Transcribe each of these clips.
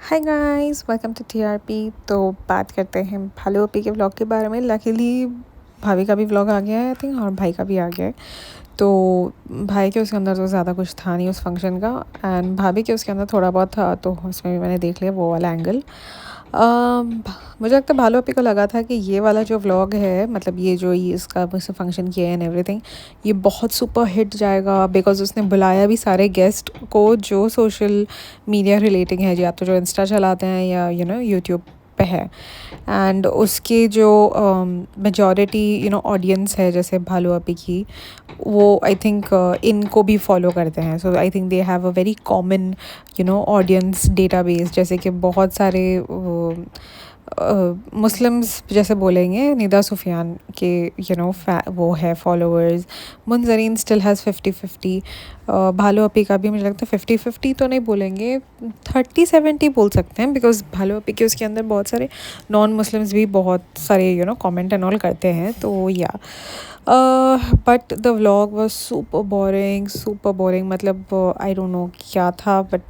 Hi guys, welcome to TRP. तो बात करते हैं भालू अपी के व्लॉग के बारे में। लकीली भाभी का भी व्लॉग आ गया है आई थिंक, और भाई का भी आ गया है। तो भाई के उसके अंदर तो ज़्यादा कुछ था नहीं उस फंक्शन का, एंड भाभी के उसके अंदर थोड़ा बहुत था, तो उसमें भी मैंने देख लिया वो वाला एंगल। मुझे लगता है भालू अपी को लगा था कि ये वाला जो व्लॉग है, मतलब ये जो ये इसका मुझसे फंक्शन किया है एंड एवरीथिंग, ये बहुत सुपर हिट जाएगा, बिकॉज उसने बुलाया भी सारे गेस्ट को जो सोशल मीडिया रिलेटिंग है, या तो जो इंस्टा चलाते हैं या यूट्यूब पे है। एंड उसकी जो मेजॉरिटी ऑडियंस है जैसे भालू अपी की, वो आई थिंक इनको भी फॉलो करते हैं। So I think they have a very common audience database. जैसे कि बहुत सारे मुस्लिम्स जैसे बोलेंगे निदा सुफियान के वो है फॉलोअर्स। मुनजरीन still has 50-50। भालू अपी का भी मुझे लगता है 50-50 तो नहीं बोलेंगे, 30-70 बोल सकते हैं, बिकॉज भालू अपी के उसके अंदर बहुत सारे नॉन मुस्लिम्स भी बहुत सारे कमेंट एंड ऑल करते हैं। तो या but the vlog was super boring. मतलब आई डोंट नो क्या था, बट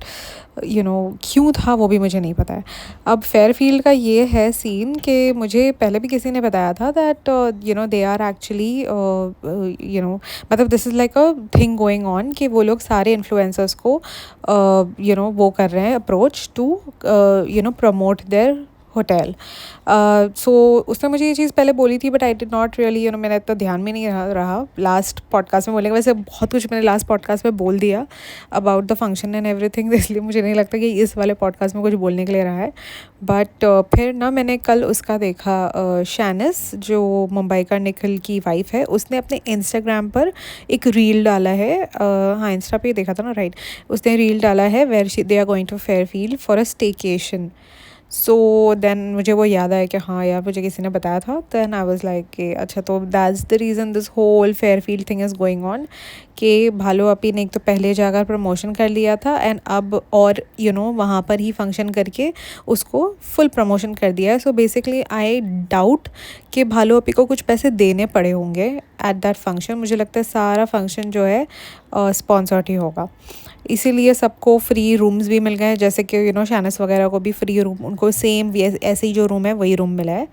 क्यों था वो भी मुझे नहीं पता है। अब फेयरफील्ड का ये है सीन कि मुझे पहले भी किसी ने बताया था दैट दे आर एक्चुअली मतलब this is like a thing going on, कि वो लोग सारे इन्फ्लुएंसर्स को वो कर रहे हैं approach to promote their hotel. So उसने मुझे ये चीज़ पहले बोली थी, but I did not really मैंने इतना ध्यान में नहीं रहा लास्ट पॉडकास्ट में बोलने का। वैसे बहुत कुछ मैंने लास्ट पॉडकास्ट में बोल दिया about the function and everything, इसलिए मुझे नहीं लगता कि इस वाले पॉडकास्ट में कुछ बोलने के लिए रहा है। बट फिर ना मैंने कल उसका देखा, शैनस जो मुंबई का निखिल की वाइफ है, उसने अपने इंस्टाग्राम पर एक रील डाला है। हाँ, इंस्टा पे देखा था ना, राइट। उसने रील डाला है where they are going to Fairfield for a staycation. So then मुझे वो याद आया कि हाँ यार, मुझे किसी ने बताया था। देन आई वाज लाइक कि अच्छा, तो that's the reason this whole Fairfield thing is going on, कि भालू अपी ने एक तो पहले जाकर प्रमोशन कर लिया था, एंड अब और वहाँ पर ही फंक्शन करके उसको फुल प्रमोशन कर दिया है। सो बेसिकली आई डाउट कि भालू अपी को कुछ पैसे देने पड़े होंगे एट दैट फंक्शन। मुझे लगता है सारा फंक्शन जो है स्पॉन्सर्ड ही होगा, इसीलिए सबको फ्री रूम्स भी मिल गए हैं। जैसे कि शानस वगैरह को भी फ्री रूम, उनको सेम ऐसे ही जो रूम है वही रूम मिला है।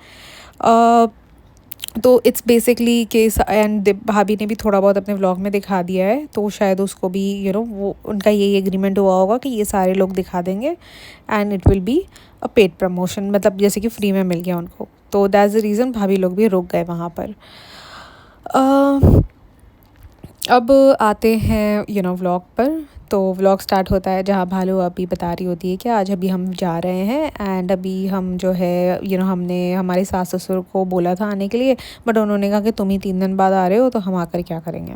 तो इट्स बेसिकली केस, एंड भाभी ने भी थोड़ा बहुत अपने व्लॉग में दिखा दिया है, तो शायद उसको भी वो उनका यही एग्रीमेंट हुआ होगा कि ये सारे लोग दिखा देंगे and it will be a paid promotion, मतलब जैसे कि फ्री में मिल गया उनको। तो दैट्स द रीज़न भाभी लोग भी रुक गए वहाँ पर। अब आते हैं व्लॉग पर। तो व्लॉग स्टार्ट होता है जहाँ भालू अभी बता रही होती है कि आज अभी हम जा रहे हैं, एंड अभी हम जो है हमने हमारे सास ससुर को बोला था आने के लिए, बट उन्होंने कहा कि तुम ही 3 दिन बाद आ रहे हो, तो हम आकर क्या करेंगे।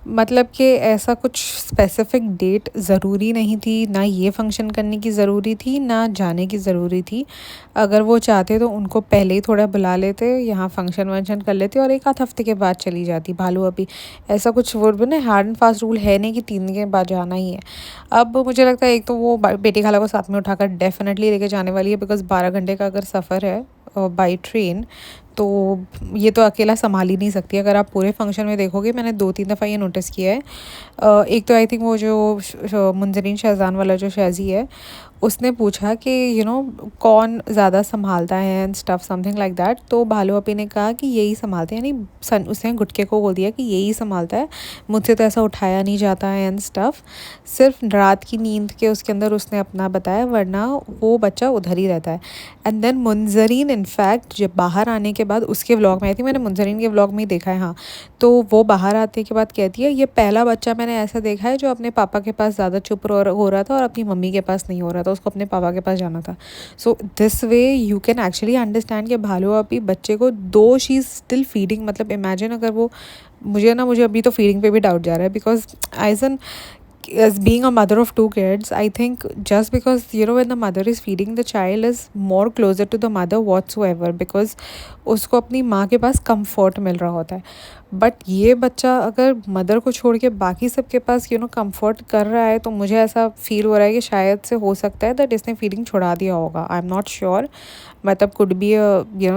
मतलब कि ऐसा कुछ स्पेसिफिक डेट ज़रूरी नहीं थी, ना ये फंक्शन करने की ज़रूरी थी, ना जाने की ज़रूरी थी। अगर वो चाहते तो उनको पहले ही थोड़ा बुला लेते, यहाँ फंक्शन वंक्शन कर लेते और एक आध हफ्ते के बाद चली जाती भालू अभी। ऐसा कुछ वो ना हार्ड एंड फास्ट रूल है नहीं कि 3 दिन के बाद जाना ही है। अब मुझे लगता है एक तो वो बेटी खाला को साथ में उठाकर डेफिनेटली लेके जाने वाली है, बिकॉज़ 12 घंटे का अगर सफ़र है बाई ट्रेन, तो ये तो अकेला संभाल ही नहीं सकती। अगर आप पूरे फंक्शन में देखोगे, मैंने 2-3 दफ़ा ये नोटिस किया है। एक तो आई थिंक वो जो मुंजरीन शहजान वाला जो शाजी है, उसने पूछा कि कौन ज़्यादा संभालता है and stuff, something like that. तो भालू अपी ने कहा कि यही संभालते हैं, यानी उसने गुटके को बोल दिया कि यही संभालता है, मुझसे तो ऐसा उठाया नहीं जाता है एंड स्टफ़। सिर्फ रात की नींद के उसके अंदर उसने अपना बताया, वरना वो बच्चा उधर ही रहता है। एंड देन मुंजरीन इनफैक्ट जब बाहर आने के बाद उसके व्लॉग में आई थी, मैंने मुंजरीन के व्लॉग में ही देखा है, हाँ। तो वो बाहर आने के बाद कहती है, ये पहला बच्चा मैंने ऐसा देखा है जो अपने पापा के पास ज़्यादा चुप हो रहा था और अपनी मम्मी के पास नहीं हो रहा था, उसको अपने पापा के पास जाना था। So this way you can actually understand कि भालू अभी बच्चे को दो शी इज़ स्टिल फीडिंग, मतलब इमेजिन अगर वो, मुझे अभी तो फीडिंग पे भी डाउट जा रहा है, because as an as being a mother of 2 kids, I think just because when the mother is feeding, the child is more closer to the mother whatsoever, because उसको अपनी माँ के पास comfort मिल रहा होता है। बट ये बच्चा अगर मदर को छोड़ के बाकी सबके पास कंफर्ट कर रहा है, तो मुझे ऐसा फील हो रहा है कि शायद से हो सकता है दैट इसने फीलिंग छुड़ा दिया होगा। आई एम नॉट श्योर, मतलब could be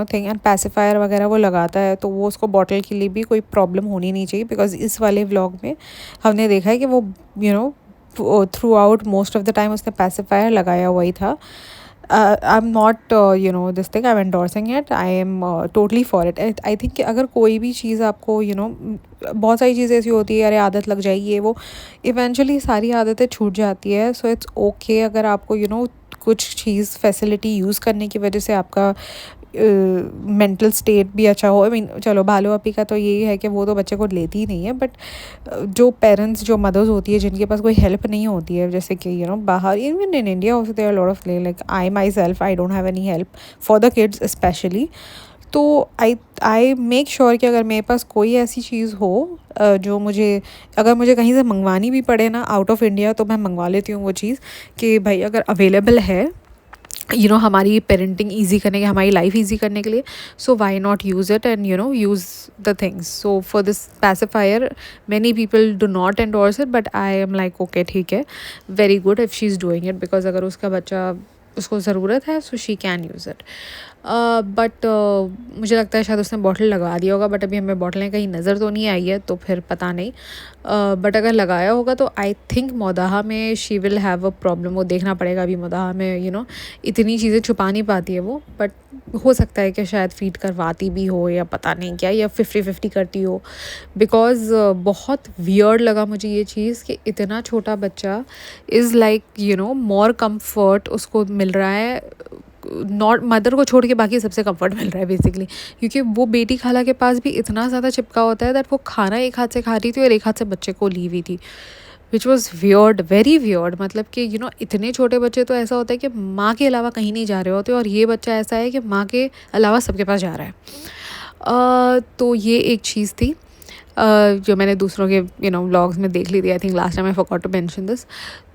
thing. And pacifier वगैरह वो लगाता है, तो वो उसको बॉटल के लिए भी कोई प्रॉब्लम होनी नहीं चाहिए, बिकॉज इस वाले व्लॉग में हमने देखा है कि वो through out most of the time उसने पैसिफायर लगाया हुआ ही था. I am not this thing, I M endorsing it, I am totally for it. I think अगर कोई भी चीज़ आपको बहुत सारी चीज़ें ऐसी होती है, अरे आदत लग जाएगी ये वो, इवेंचुअली सारी आदतें छूट जाती है. सो इट्स ओके अगर आपको कुछ चीज़ फैसिलिटी यूज़ करने की वजह से आपका मेंटल स्टेट भी अच्छा हो. आई मीन चलो भालू अपी का तो यही है कि वो तो बच्चे को लेती ही नहीं है, बट जो पेरेंट्स, जो मदर्स होती है जिनके पास कोई हेल्प नहीं होती है, जैसे कि बाहर even in India also there are lot of like I myself I don't have any help for the kids specially. तो आई मेक श्योर कि अगर मेरे पास कोई ऐसी चीज़ हो जो अगर मुझे कहीं से मंगवानी भी पड़े ना आउट ऑफ इंडिया, तो मैं मंगवा लेती हूँ वो चीज़ कि भाई अगर अवेलेबल है हमारी पेरेंटिंग ईजी करने के, हमारी लाइफ ईजी करने के लिए, so why not use it and use the things. So for this pacifier many people do not endorse it, but I am like okay ठीक है, very good if she is doing it, because अगर उसका बच्चा, उसको ज़रूरत है, so she can use it. But मुझे लगता है शायद उसने बॉटल लगा दिया होगा, बट अभी हमें बॉटलें कहीं नज़र तो नहीं आई है, तो फिर पता नहीं. बट अगर लगाया होगा तो आई थिंक मोदाहा में she will have a problem. वो देखना पड़ेगा अभी मोदाहा में इतनी चीज़ें छुपा नहीं पाती है वो, बट हो सकता है कि शायद फीड करवाती भी हो या पता नहीं क्या, या 50-50 करती हो. बिकॉज बहुत वियर्ड लगा मुझे ये चीज़ कि इतना छोटा बच्चा इज़ लाइक मोर कम्फर्ट उसको मिल रहा है, नॉट मदर को छोड़ के बाकी सबसे कंफर्ट मिल रहा है बेसिकली, क्योंकि वो बेटी खाला के पास भी इतना ज़्यादा चिपका होता है दैट वो खाना एक हाथ से खा रही थी और एक हाथ से बच्चे को ली हुई थी, which was weird, very weird. मतलब कि इतने छोटे बच्चे तो ऐसा होता है कि माँ के अलावा कहीं नहीं जा रहे होते, और ये बच्चा ऐसा है कि माँ के अलावा सबके पास जा रहा है. तो ये एक चीज़ थी जो मैंने दूसरों के व्लॉग्स में देख ली थी. I think last time I forgot to mention this.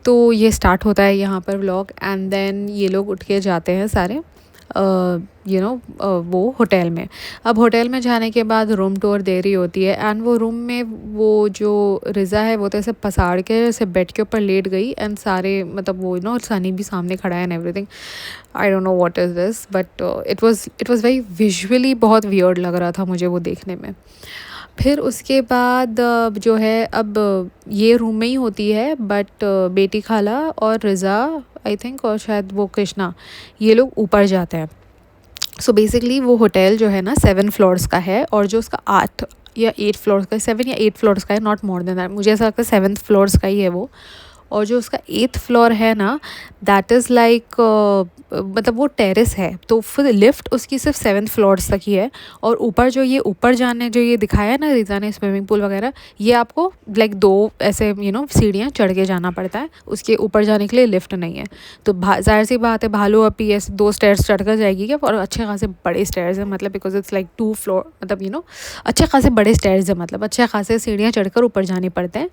तो ये स्टार्ट होता है यहाँ पर व्लॉग, एंड देन ये लोग उठ के जाते हैं सारे वो होटल में. अब होटल में जाने के बाद रूम टूर दे रही होती है, एंड वो रूम में वो जो रिज़ा है वो तो ऐसे पसाड़ के ऐसे बेड के ऊपर लेट गई, एंड सारे मतलब वो सनी भी सामने खड़ा है and everything. I don't know what is this, but it was very visually बहुत वियर्ड लग रहा था मुझे वो देखने में. फिर उसके बाद जो है अब ये रूम में ही होती है, बट बेटी खाला और रिज़ा आई थिंक और शायद वो कृष्णा, ये लोग ऊपर जाते हैं. सो बेसिकली वो होटल जो है ना 7 फ्लोर्स का है, और जो उसका 8 या 8 फ्लोर्स का, 7 या 8 फ्लोर्स का है, नॉट मोर देन दैट, मुझे ऐसा लगता है 7 फ्लोर्स का ही है वो. और जो उसका 8th फ्लोर है ना, दैट इज़ लाइक मतलब वो टेरेस है, तो फिर लिफ्ट उसकी सिर्फ 7th फ्लोर्स तक ही है. और ऊपर जो ये ऊपर जाने जो ये दिखाया है ना रीज़ा ने, स्विमिंग पूल वगैरह, ये आपको लाइक 2 ऐसे सीढ़ियाँ चढ़ के जाना पड़ता है, उसके ऊपर जाने के लिए लिफ्ट नहीं है. तो जाहिर सी बात है भालू अपी ऐसे 2 स्टेयर्स चढ़ कर जाएगी क्या, और अच्छे खासे बड़े स्टेयर्स हैं, मतलब बिकॉज इट्स लाइक 2 फ्लोर, मतलब अच्छे खासे बड़े स्टेयर्स हैं, मतलब अच्छे खासे सीढ़ियाँ चढ़कर ऊपर जाने पड़ते हैं,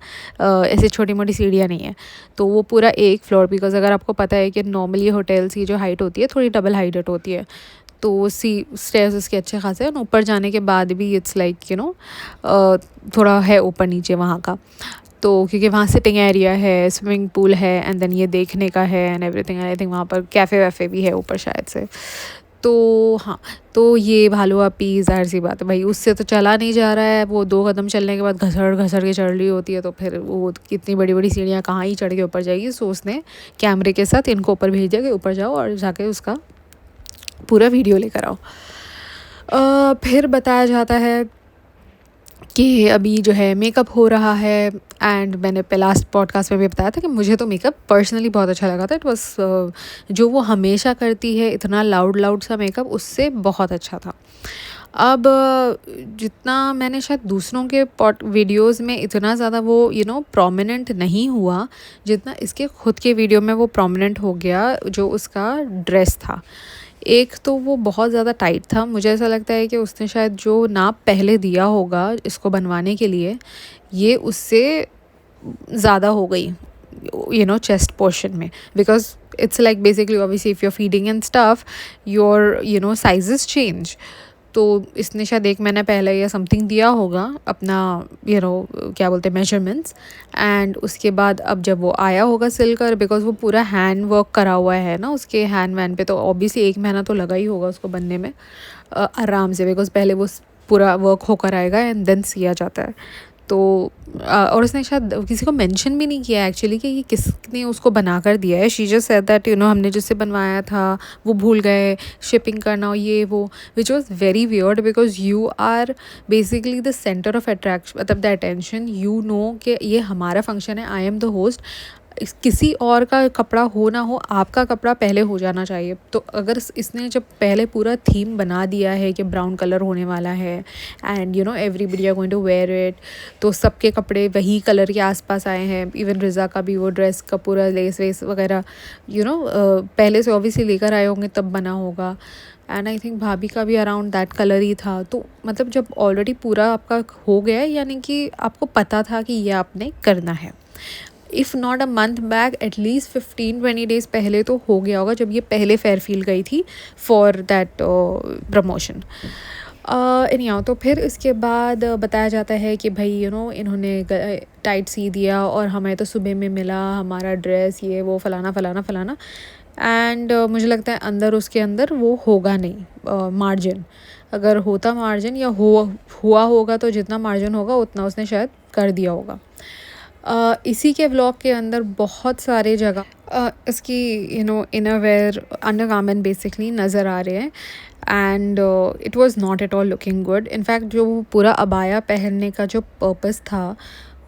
ऐसे छोटी मोटी सीढ़ियाँ नहीं है. तो वो पूरा एक फ्लोर, बिकॉज अगर आपको पता है कि नॉर्मली होटल्स की जो हाइट होती है थोड़ी डबल हाइट होती है, तो स्टेयर्स उसके अच्छे खासे हैं. ऊपर जाने के बाद भी इट्स लाइक थोड़ा है ऊपर नीचे वहाँ का, तो क्योंकि वहाँ सिटिंग एरिया है, स्विमिंग पूल है, एंड देन ये देखने का है एंड एवरीथिंग. आई थिंक वहाँ पर कैफ़े वैफ़े भी है ऊपर शायद से. तो हाँ, तो ये भालू अपी ज़ाहिर सी बात है भाई, उससे तो चला नहीं जा रहा है, वो 2 कदम चलने के बाद घसड़ घसड़ के चढ़ रही होती है, तो फिर वो कितनी बड़ी बड़ी सीढ़ियाँ कहाँ ही चढ़ के ऊपर जाएगी. सो उसने कैमरे के साथ इनको ऊपर भेज दिया कि ऊपर जाओ और जाके उसका पूरा वीडियो लेकर आओ. फिर बताया जाता है कि अभी जो है मेकअप हो रहा है, एंड मैंने लास्ट पॉडकास्ट में भी बताया था कि मुझे तो मेकअप पर्सनली बहुत अच्छा लगा था. इट वाज जो वो हमेशा करती है इतना लाउड सा मेकअप, उससे बहुत अच्छा था. अब जितना मैंने शायद दूसरों के वीडियोस में इतना ज़्यादा वो प्रोमिनेंट नहीं हुआ, जितना इसके खुद के वीडियो में वो प्रोमिनेंट हो गया. जो उसका ड्रेस था, एक तो वो बहुत ज़्यादा टाइट था, मुझे ऐसा लगता है कि उसने शायद जो नाप पहले दिया होगा इसको बनवाने के लिए, ये उससे ज़्यादा हो गई चेस्ट पोर्शन में, because it's like basically obviously if you are feeding and stuff your sizes change. तो इसने शायद 1 महीना पहले या समथिंग दिया होगा अपना क्या बोलते हैं मेजरमेंट्स, एंड उसके बाद अब जब वो आया होगा सिलकर, बिकॉज वो पूरा हैंड वर्क करा हुआ है ना उसके हैंड वैन पे, तो ऑब्वियसली 1 महीना तो लगा ही होगा उसको बनने में आराम से, बिकॉज पहले वो पूरा वर्क होकर आएगा एंड देन सिया जाता है. तो और उसने शायद किसी को मेंशन भी नहीं किया एक्चुअली कि ये किसने उसको बना कर दिया है। शी जस्ट सेड दैट हमने जिससे बनवाया था वो भूल गए शिपिंग करना, ये वो, which was very weird because you are basically the centre of attraction, मतलब द अटेंशन, यू नो कि ये हमारा फंक्शन है, आई एम द होस्ट, किसी और का कपड़ा हो ना हो आपका कपड़ा पहले हो जाना चाहिए। तो अगर इसने जब पहले पूरा थीम बना दिया है कि ब्राउन कलर होने वाला है and everybody are going to wear it, तो सबके कपड़े वही कलर के आसपास आए हैं, इवन रिज़ा का भी वो ड्रेस का पूरा लेस वेस वगैरह पहले से ऑब्वियसली लेकर आए होंगे तब बना होगा। एंड आई थिंक भाभी का भी अराउंड दैट कलर ही था। तो मतलब जब ऑलरेडी पूरा आपका हो गया है यानी कि आपको पता था कि ये आपने करना है। If not a month back at least 15-20 days पहले तो हो गया होगा जब ये पहले फेयरफील्ड गई थी फॉर दैट प्रमोशन। एनीहाउ तो फिर इसके बाद बताया जाता है कि भाई इन्होंने टाइट सी दिया और हमें तो सुबह में मिला हमारा ड्रेस, ये वो फलाना फलाना फलाना। एंड मुझे लगता है अंदर उसके अंदर वो होगा नहीं मार्जिन। अगर होता मार्जिन या हुआ होगा तो जितना मार्जिन होगा उतना उसने शायद कर दिया होगा। इसी के व्लॉग के अंदर बहुत सारे जगह इसकी इनरवेयर अंडरगारमेंट बेसिकली नज़र आ रहे हैं and it was not at all looking good. In fact जो पूरा अबाया पहनने का जो पर्पस था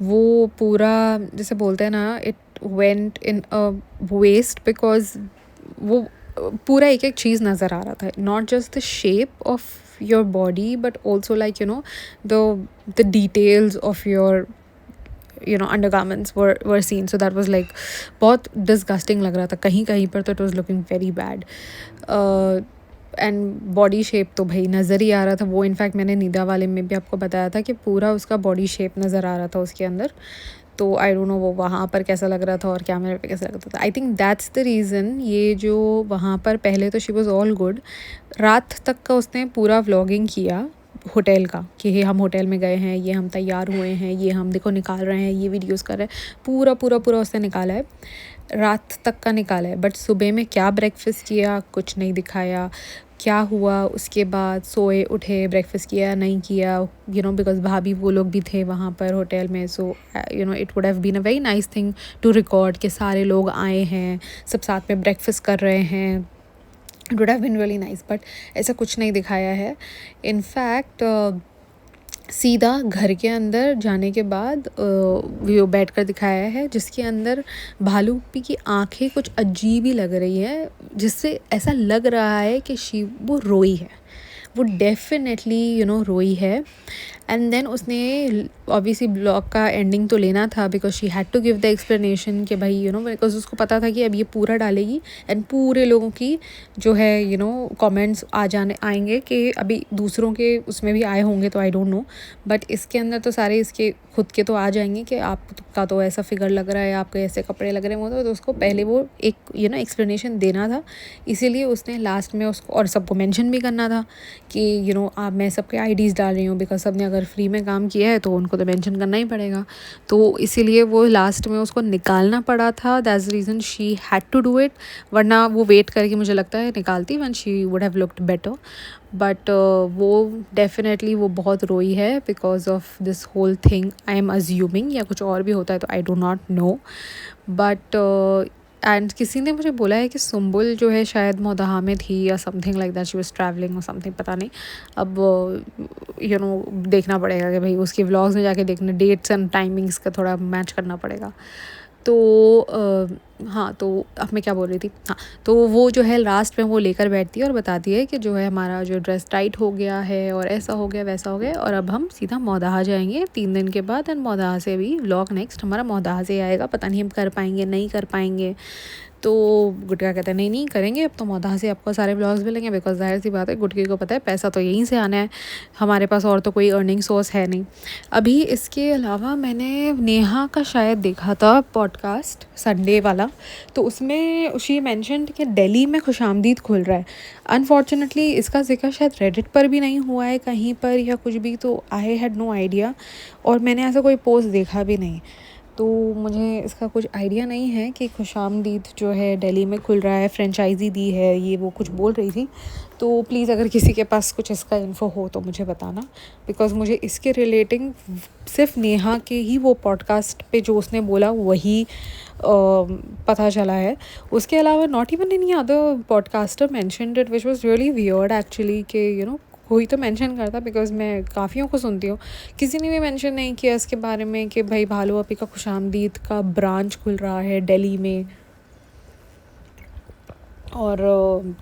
वो पूरा जैसे बोलते हैं ना, it went in a waste because वो पूरा एक एक चीज़ नज़र आ रहा था, not just the shape of your body but also like the details of your undergarments were seen. So that was like बहुत disgusting लग रहा था कहीं कहीं पर, तो it was looking very bad. And body shape तो भाई नज़र ही आ रहा था वो। इनफैक्ट मैंने निदा वाले में भी आपको बताया था कि पूरा उसका बॉडी शेप नज़र आ रहा था उसके अंदर। तो आई डोंट नो वो वहाँ पर कैसा लग रहा था और कैमरे पे कैसा लग रहा था। आई थिंक दैट्स द रीज़न ये जो वहाँ पर पहले तो शी वॉज़ ऑल गुड, रात तक का उसने पूरा व्लॉगिंग किया होटल का कि हम होटल में गए हैं, ये हम तैयार हुए हैं, ये हम देखो निकाल रहे हैं, ये वीडियोस कर रहे हैं, पूरा पूरा पूरा उसने निकाला है, रात तक का निकाला है। बट सुबह में क्या ब्रेकफास्ट किया कुछ नहीं दिखाया, क्या हुआ उसके बाद सोए उठे ब्रेकफास्ट किया नहीं किया, बिकॉज भाभी वो लोग भी थे वहाँ पर होटल में। So it would have been a very nice thing to record कि सारे लोग आए हैं, सब साथ में ब्रेकफास्ट कर रहे हैं, it would have been really nice. But ऐसा कुछ नहीं दिखाया है। इनफैक्ट सीधा घर के अंदर जाने के बाद वो बैठ कर दिखाया है जिसके अंदर भालूपी की आंखें कुछ अजीब ही लग रही है, जिससे ऐसा लग रहा है कि वो रोई है, वो डेफिनेटली रोई है। एंड देन उसने ऑब्वियसली ब्लॉग का एंडिंग तो लेना था because she had to give the explanation कि भाई बिकॉज उसको पता था कि अब ये पूरा डालेगी एंड पूरे लोगों की जो है कमेंट्स आएंगे कि अभी दूसरों के उसमें भी आए होंगे तो आई डोंट नो, बट इसके अंदर तो सारे इसके खुद के तो आ जाएंगे कि आपका तो ऐसा फिगर लग रहा है, आपके ऐसे कपड़े लग रहे हैं, वो तो उसको पहले वो एक एक्सप्लेनेशन देना था। इसीलिए उसने लास्ट में उसको और सबको मेंशन भी करना था कि आप मैं सबके आईडीज़ डाल रही हूँ बिकॉज सबने अगर फ्री में काम किया है तो उनको तो मेंशन करना ही पड़ेगा। तो इसीलिए वो लास्ट में उसको निकालना पड़ा था, that's the reason she had to do it, वरना वो वेट करके मुझे लगता है निकालती when she would have looked better. But वो डेफिनेटली वो बहुत रोई है because of this whole thing, I am assuming, या कुछ और भी होता है तो I do not know. But and किसी ने मुझे बोला है कि सुम्बुल जो है शायद मोदहा में थी या something like that, she was travelling और समथिंग, पता नहीं। अब देखना पड़ेगा कि भाई उसके व्लॉग्स में जाके देखना, डेट्स एंड टाइमिंग्स का थोड़ा मैच करना पड़ेगा। तो हाँ, तो अब मैं क्या बोल रही थी, हाँ, तो वो जो है लास्ट में वो लेकर बैठती है और बताती है कि जो है हमारा जो ड्रेस टाइट हो गया है और ऐसा हो गया वैसा हो गया और अब हम सीधा मोदहा जाएंगे 3 दिन के बाद। एंड मोदहा से भी व्लॉग नेक्स्ट हमारा मोदहा से आएगा, पता नहीं हम कर पाएंगे नहीं कर पाएंगे। तो गुटका कहता है नहीं नहीं करेंगे, अब तो मोदहा से आपको सारे व्लॉग्स मिलेंगे बिकॉज जाहिर सी बात है गुटके को पता है पैसा तो यहीं से आना है, हमारे पास और तो कोई अर्निंग सोर्स है नहीं। अभी इसके अलावा मैंने नेहा का शायद देखा था पॉडकास्ट संडे वाला, तो उसमें शी मेंशन्ड कि दिल्ली में खुशामदीद खुल रहा है। अनफॉर्चुनेटली इसका जिक्र शायद रेडिट पर भी नहीं हुआ है कहीं पर या कुछ भी, तो आई हैड नो आइडिया और मैंने ऐसा कोई पोस्ट देखा भी नहीं। तो मुझे इसका कुछ आइडिया नहीं है कि खुशामदीद जो है दिल्ली में खुल रहा है, फ्रेंचाइज़ी दी है, ये वो कुछ बोल रही थी। तो प्लीज़ अगर किसी के पास कुछ इसका इन्फो हो तो मुझे बताना, बिकॉज़ मुझे इसके रिलेटिंग सिर्फ नेहा के ही वो पॉडकास्ट पे जो उसने बोला वही पता चला है। उसके अलावा not even any other podcaster mentioned it, which was really weird actually, कि कोई तो मेंशन करता, बिकॉज़ मैं काफ़ियों को सुनती हूँ, किसी ने भी मेंशन नहीं किया इसके बारे में कि भाई भालू अपी का खुशामदीद का ब्रांच खुल रहा है दिल्ली में। और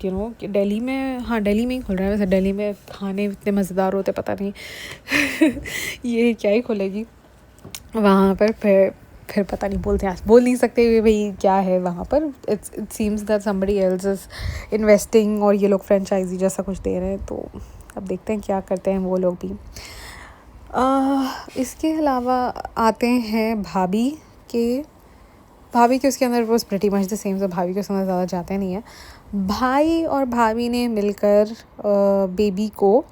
कि दिल्ली में, हाँ दिल्ली में ही खुल रहा है। वैसे दिल्ली में खाने इतने मज़ेदार होते पता नहीं ये क्या ही खुलेगी वहाँ पर। फिर पता नहीं, बोल नहीं सकते भाई क्या है वहाँ पर। It seems that somebody else is investing और ये लोग फ्रेंचाइजी जैसा कुछ दे रहे हैं। तो अब देखते हैं क्या करते हैं वो लोग भी। इसके अलावा आते हैं भाभी के उसके अंदर was pretty much the same. तो भाभी के उसके अंदर ज़्यादा जाते नहीं है। भाई और भाभी ने मिलकर बेबी को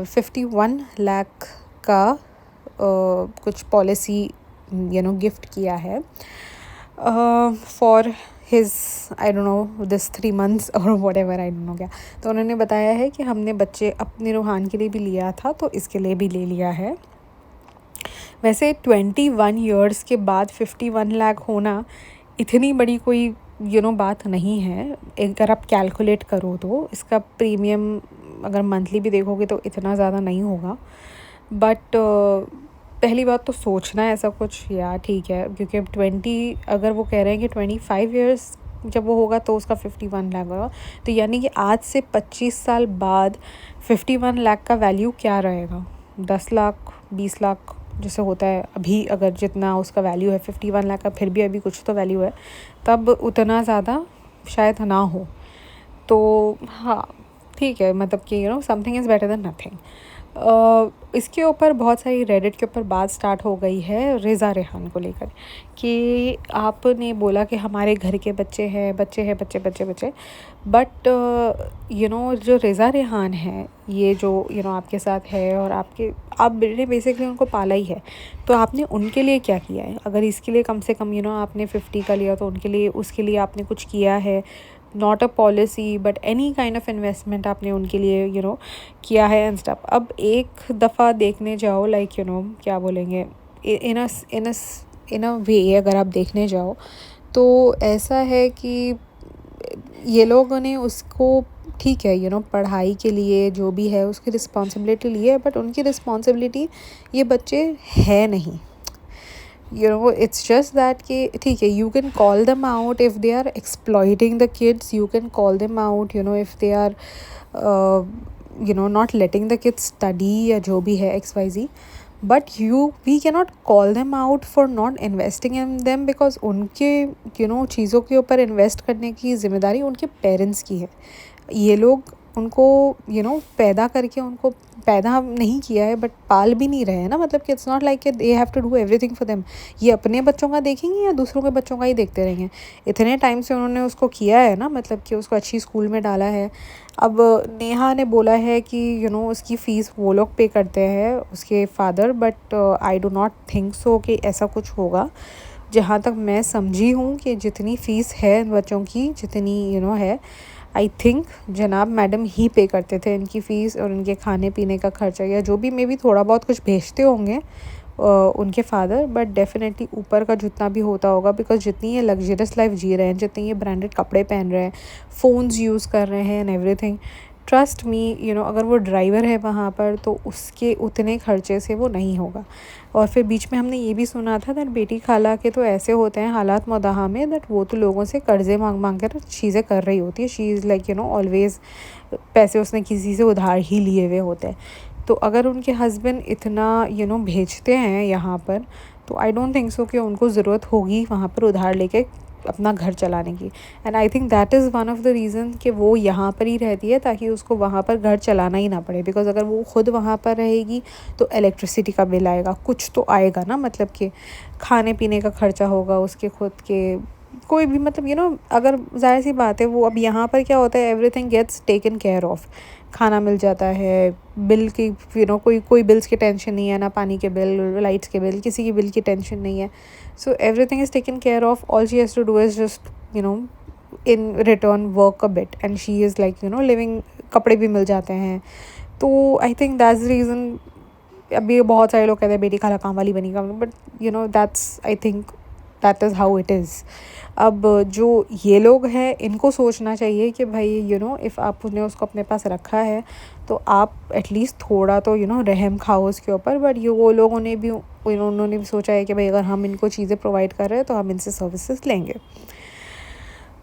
51 लाख का कुछ पॉलिसी गिफ्ट किया है for his I don't know this 3 months और what ever, I don't know क्या। तो उन्होंने बताया है कि हमने बच्चे अपने रूहान के लिए भी लिया था तो इसके लिए भी ले लिया है। वैसे 21 years के बाद 51 लाख होना इतनी बड़ी कोई बात नहीं है। अगर आप कैलकुलेट करो तो इसका प्रीमियम अगर मंथली भी देखोगे तो इतना ज़्यादा नहीं होगा। बट पहली बात तो सोचना है ऐसा कुछ, या ठीक है, क्योंकि 20 अगर वो कह रहे हैं कि 25 years जब वो होगा तो उसका 51 लाख होगा, तो यानी कि आज से 25 साल बाद 51 लाख का वैल्यू क्या रहेगा? 10 लाख 20 लाख जैसे होता है अभी। अगर जितना उसका वैल्यू है 51 लाख का, फिर भी अभी कुछ तो वैल्यू है, तब उतना ज़्यादा शायद ना हो। तो हाँ ठीक है, मतलब कि something is better than nothing. इसके ऊपर बहुत सारी रेडिट के ऊपर बात स्टार्ट हो गई है रेज़ा रेहान को लेकर, कि आपने बोला कि हमारे घर के बच्चे हैं बट जो रेज़ा रेहान है, ये जो आपके साथ है और आपने बेसिकली उनको पाला ही है, तो आपने उनके लिए क्या किया है? अगर इसके लिए कम से कम आपने 50 का लिया तो उसके लिए आपने कुछ किया है? Not a policy but any kind of investment आपने उनके लिए किया है एंड स्टफ। अब एक दफ़ा देखने जाओ, लाइक क्या बोलेंगे, इन अ वे अगर आप देखने जाओ तो ऐसा है कि ये लोगों ने उसको ठीक है पढ़ाई के लिए जो भी है उसकी रिस्पॉन्सिबिलिटी ली है, बट उनकी रिस्पॉन्सिबिलिटी ये बच्चे है नहीं। It's just that कि ठीक है, you can call them out if they are exploiting the kids, you can call them out if they are not letting the kids study या जो भी है XYZ, but we cannot call them out for not investing in them, because उनके चीज़ों के ऊपर invest करने की ज़िम्मेदारी उनके पेरेंट्स की है। ये लोग उनको पैदा करके उनको पैदा नहीं किया है, बट पाल भी नहीं रहे हैं ना। मतलब कि it's not like they have to do everything for them. ये अपने बच्चों का देखेंगे या दूसरों के बच्चों का ही देखते रहेंगे? इतने टाइम से उन्होंने उसको किया है ना, मतलब कि उसको अच्छी स्कूल में डाला है। अब नेहा ने बोला है कि उसकी फ़ीस वो लोग पे करते हैं, उसके father, but I do not think so कि ऐसा कुछ होगा। जहाँ तक मैं समझी हूँ कि जितनी फ़ीस है बच्चों की, जितनी है, आई थिंक जनाब मैडम ही पे करते थे इनकी फ़ीस और इनके खाने पीने का खर्चा, या जो भी मे बी थोड़ा बहुत कुछ भेजते होंगे उनके फादर, बट डेफिनेटली ऊपर का जितना भी होता होगा, बिकॉज जितनी ये लग्जरियस लाइफ जी रहे हैं, जितनी ये ब्रांडेड कपड़े पहन रहे हैं, फ़ोन्स यूज़ कर रहे हैं एंड एवरीथिंग, ट्रस्ट मी अगर वो ड्राइवर है वहाँ पर तो उसके उतने खर्चे से वो नहीं होगा। और फिर बीच में हमने ये भी सुना था दैट बेटी खाला के तो ऐसे होते हैं हालात मदाहा में, दैट वो तो लोगों से कर्ज़े मांग कर चीज़ें कर रही होती है। शी इज़ लाइक ऑलवेज़ पैसे उसने किसी से उधार ही लिए हुए होते हैं। तो अगर उनके हस्बैंड इतना भेजते हैं यहाँ पर, तो आई डोंट थिंक सो कि उनको ज़रूरत होगी वहाँ पर उधार लेके अपना घर चलाने की। And I think that is one of the reason कि वो यहाँ पर ही रहती है, ताकि उसको वहाँ पर घर चलाना ही ना पड़े। बिकॉज़ अगर वो ख़ुद वहाँ पर रहेगी तो इलेक्ट्रिसिटी का बिल आएगा, कुछ तो आएगा ना, मतलब कि खाने पीने का खर्चा होगा, उसके खुद के कोई भी मतलब अगर ज़ाहिर सी बात है वो अब यहाँ पर क्या होता है, everything gets taken care of. खाना मिल जाता है, बिल की कोई कोई बिल्स की टेंशन नहीं है, ना पानी के बिल, लाइट्स के बिल, किसी की बिल की टेंशन नहीं है। So everything is taken care of. All she has to do is just in return work a bit and she is like living. कपड़े भी मिल जाते हैं। तो I think that's the reason. अभी बहुत सारे लोग कहते हैं बेटी खाला काम वाली बनी, काम, but that's I think that is how it is. अब जो ये लोग हैं इनको सोचना चाहिए कि भाई इफ़ आपने उसको अपने पास रखा है तो आप एटलीस्ट थोड़ा तो रहम खाओ उसके ऊपर। बट ये वो लोगों ने भी उन्होंने भी सोचा है कि भाई अगर हम इनको चीज़ें प्रोवाइड कर रहे हैं तो हम इनसे सर्विसेज लेंगे।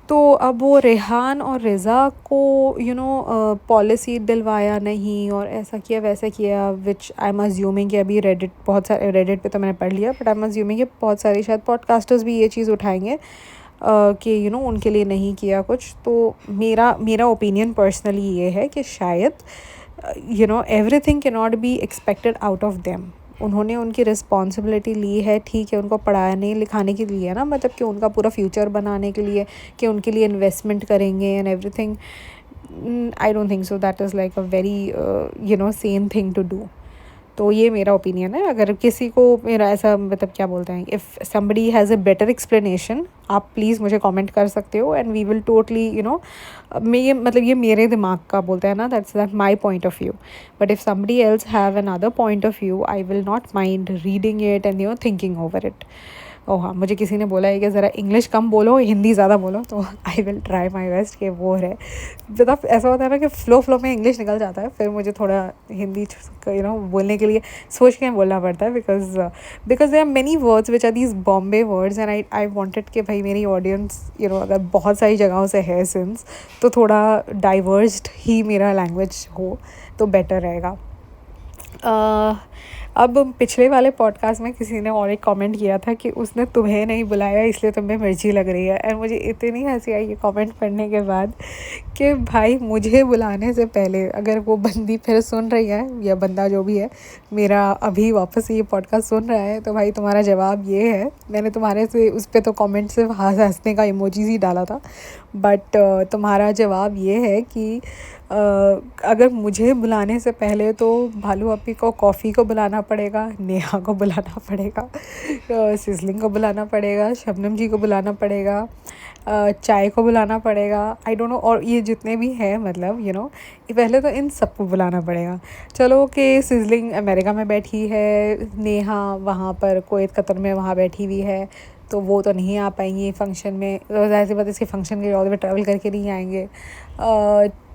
तो अब वो रेहान और रिज़ा को पॉलिसी दिलवाया नहीं और ऐसा किया वैसा किया, विच आई एम अज्यूमिंग कि अभी बहुत सारे रेडिट पे तो मैंने पढ़ लिया, बट आई एम अज्यूमिंग कि बहुत सारे शायद पॉडकास्टर्स भी ये चीज़ उठाएंगे कि उनके लिए नहीं किया कुछ। तो मेरा ओपिनियन पर्सनली ये है कि शायद everything can not be expected out of them. उन्होंने उनकी रिस्पॉन्सिबिलिटी ली है, ठीक है, उनको पढ़ाने लिखाने के लिए ना, मतलब कि उनका पूरा फ्यूचर बनाने के लिए, कि उनके लिए इन्वेस्टमेंट करेंगे and everything. I don't think so that is like a very same thing to do. तो ये मेरा ओपिनियन है। अगर किसी को मेरा ऐसा मतलब क्या बोलते हैं, if somebody has a better explanation, आप प्लीज़ मुझे कमेंट कर सकते हो एंड वी विल टोटली मैं ये मतलब ये मेरे दिमाग का बोलते हैं ना, that my point of view. But if somebody else have another point of view, I will not mind reading it and thinking over it. Oh हाँ, मुझे किसी ने बोला है कि ज़रा इंग्लिश कम बोलो, हिंदी ज़्यादा बोलो, तो I will try my best कि वो है। मतलब ऐसा होता है ना कि फ़्लो में इंग्लिश निकल जाता है, फिर मुझे थोड़ा हिंदी बोलने के लिए सोच के बोलना पड़ता है, because there are many words which are these Bombay words and I wanted कि भाई मेरी ऑडियंस अगर बहुत सारी जगहों से है सिंस, तो थोड़ा डाइवर्स्ड ही मेरा लैंग्वेज हो तो बेटर रहेगा। अब पिछले वाले पॉडकास्ट में किसी ने और एक कमेंट किया था कि उसने तुम्हें नहीं बुलाया इसलिए तुम्हें मिर्ची लग रही है, एंड मुझे इतनी हंसी आई ये कमेंट पढ़ने के बाद कि भाई मुझे बुलाने से पहले अगर वो बंदी फिर सुन रही है या बंदा जो भी है मेरा अभी वापस ये पॉडकास्ट सुन रहा है, तो भाई तुम्हारा जवाब ये है। मैंने तुम्हारे से उस पर तो कमेंट सिर्फ हंसने का इमोजीज ही डाला था, बट तुम्हारा जवाब ये है कि अगर मुझे बुलाने से पहले तो भालू अपी को कॉफ़ी को बुलाना पड़ेगा, नेहा को बुलाना पड़ेगा, सिजलिंग को बुलाना पड़ेगा, शबनम जी को बुलाना पड़ेगा, चाय को बुलाना पड़ेगा, आई डोंट नो, और ये जितने भी हैं मतलब पहले तो इन सबको बुलाना पड़ेगा। चलो कि सिजलिंग अमेरिका में बैठी है, नेहा वहाँ पर कोएत कतर में वहाँ बैठी हुई है, तो वो तो नहीं आ पाएंगी फंक्शन में। ज़ाहिर सी बात इसके फंक्शन के ऑल वे ट्रैवल करके नहीं आएंगे।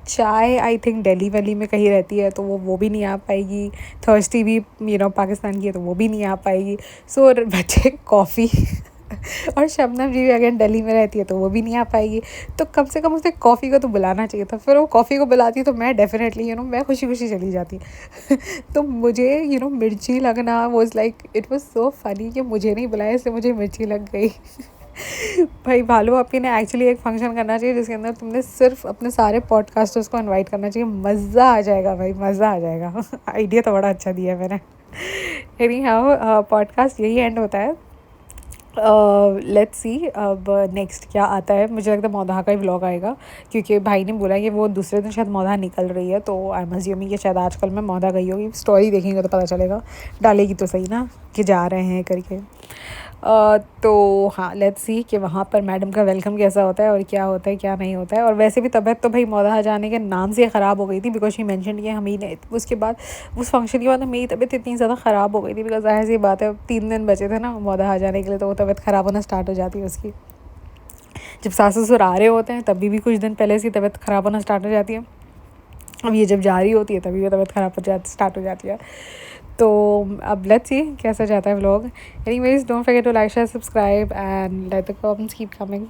चाय आई थिंक दिल्ली वैली में कहीं रहती है, तो वो भी नहीं आ पाएगी। थर्स्टी भी पाकिस्तान की है, तो वो भी नहीं आ पाएगी। सो बच्चे कॉफ़ी और शबनम जी भी अगर दिल्ली में रहती है तो वो भी नहीं आ पाएगी। तो कम से कम उसे कॉफ़ी को तो बुलाना चाहिए था। फिर वो कॉफ़ी को बुलाती तो मैं डेफिनेटली मैं खुशी खुशी चली जाती। तो मुझे मिर्ची लगना was like it was so funny कि मुझे नहीं बुलाया, इससे मुझे मिर्ची लग गई। भाई भालू आपी ने एक्चुअली एक फंक्शन करना चाहिए जिसके अंदर तुमने सिर्फ अपने सारे पॉडकास्टर्स को इनवाइट करना चाहिए। मज़ा आ जाएगा भाई, मज़ा आ जाएगा। आइडिया तो बड़ा अच्छा दिया मैंने। एनी हाउ पॉडकास्ट यही एंड होता है। लेट्स सी अब नेक्स्ट क्या आता है। मुझे लगता है मौधा का ही व्लॉग आएगा, क्योंकि भाई ने बोला कि वो दूसरे दिन शायद मौधा निकल रही है, तो आई एम अज्यूमिंग कि शायद आजकल मैं मौधा गई होगी। स्टोरी देखेंगे तो पता चलेगा, डालेगी तो सही ना कि जा रहे हैं करके। तो हाँ, लेट्स सी कि वहाँ पर मैडम का वेलकम कैसा होता है और क्या होता है क्या नहीं होता है। और वैसे भी तबीयत तो भाई मौधा जाने के नाम से ख़राब हो गई थी, बिकॉज शी मेंशन किया हमें ने। उसके बाद उस फंक्शन के बाद मेरी तबीयत इतनी ज़्यादा ख़राब हो गई थी, बिकॉज ज़ाहिर सी बात है 3 दिन बचे थे ना मौधा जाने के लिए, तो वो तबीयत ख़राब होना स्टार्ट हो जाती है उसकी। जब सास ससुर आ रहे होते हैं तभी भी कुछ दिन पहले से तबीयत ख़राब होना स्टार्ट हो जाती है। अब ये जब जारी होती है तभी भी तबीयत ख़राब स्टार्ट हो जाती है। तो अब लेट्स सी कैसा जाता है vlog. Anyways, don't forget to like, share, subscribe and let the comments keep coming.